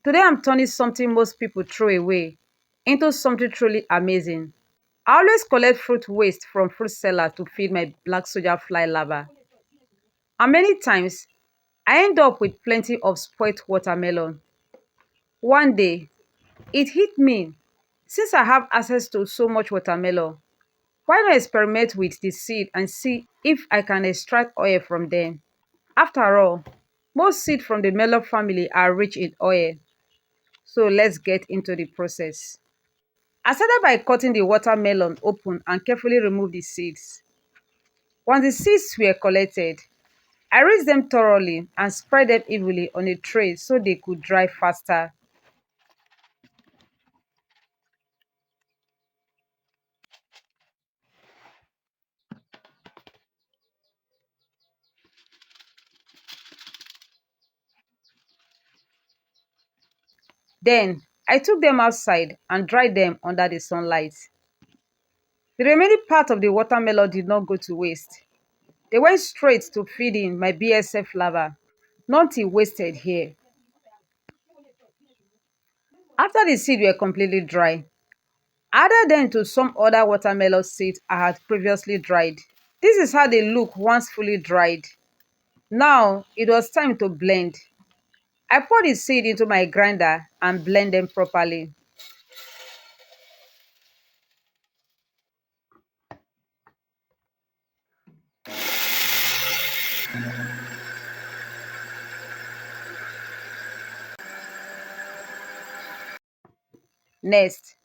Today I'm turning something most people throw away into something truly amazing. I always collect fruit waste from fruit sellers to feed my black soldier fly larvae. And many times, I end up with plenty of spoiled watermelon. One day, it hit me. Since I have access to so much watermelon, why not experiment with the seed and see if I can extract oil from them? After all, most seeds from the melon family are rich in oil. So let's get into the process. I started by cutting the watermelon open and carefully remove the seeds. Once the seeds were collected, I rinsed them thoroughly and spread them evenly on a tray so they could dry faster. Then, I took them outside and dried them under the sunlight. The remaining part of the watermelon did not go to waste. They went straight to feeding my BSF larvae. Nothing wasted here. After the seeds were completely dry, I added them to some other watermelon seeds I had previously dried. This is how they look once fully dried. Now it was time to blend. I poured the seed into my grinder and blend them properly. Next,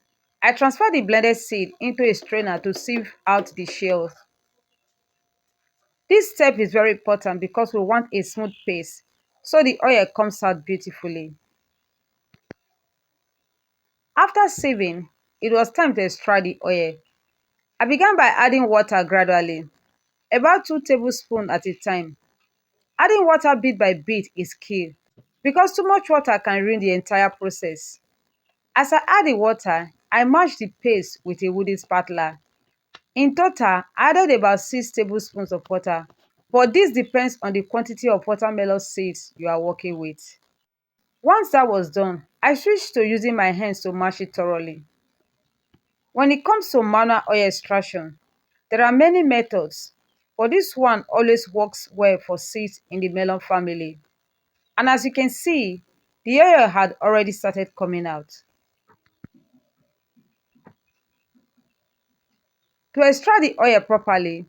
I transfer the blended seed into a strainer to sieve out the shells. This step is very important because we want a smooth paste so the oil comes out beautifully. After sieving, it was time to extract the oil. I began by adding water gradually, about 2 tablespoons at a time. Adding water bit by bit is key because too much water can ruin the entire process. As I add the water, I mash the paste with a wooden spatula. In total, I added about 6 tablespoons of water, but this depends on the quantity of watermelon seeds you are working with. Once that was done, I switched to using my hands to mash it thoroughly. When it comes to manual oil extraction, there are many methods, but this one always works well for seeds in the melon family. And as you can see, the oil had already started coming out. To extract the oil properly,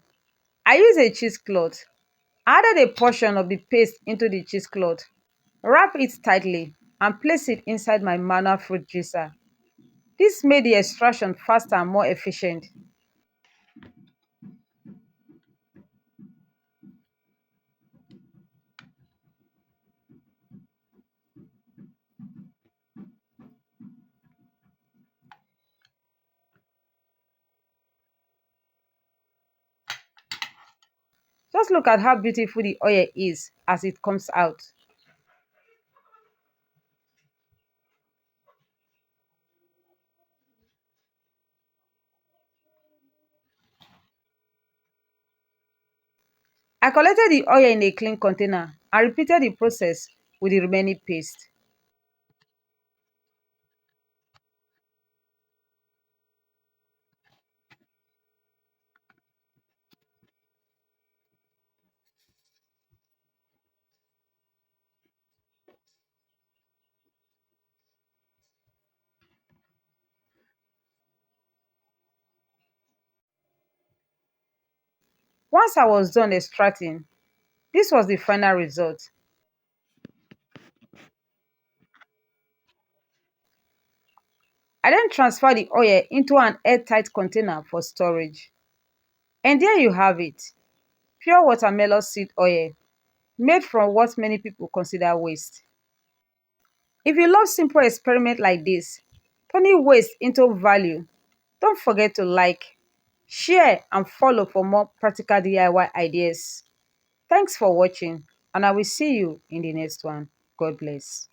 I use a cheesecloth. I added a portion of the paste into the cheesecloth, wrap it tightly, and place it inside my manual fruit juicer. This made the extraction faster and more efficient. Just look at how beautiful the oil is as it comes out. I collected the oil in a clean container and repeated the process with the remaining paste. Once I was done extracting, this was the final result. I then transferred the oil into an airtight container for storage. And there you have it, pure watermelon seed oil, made from what many people consider waste. If you love simple experiments like this, turning waste into value, don't forget to like, share, and follow for more practical DIY ideas. Thanks for watching, and I will see you in the next one. God bless.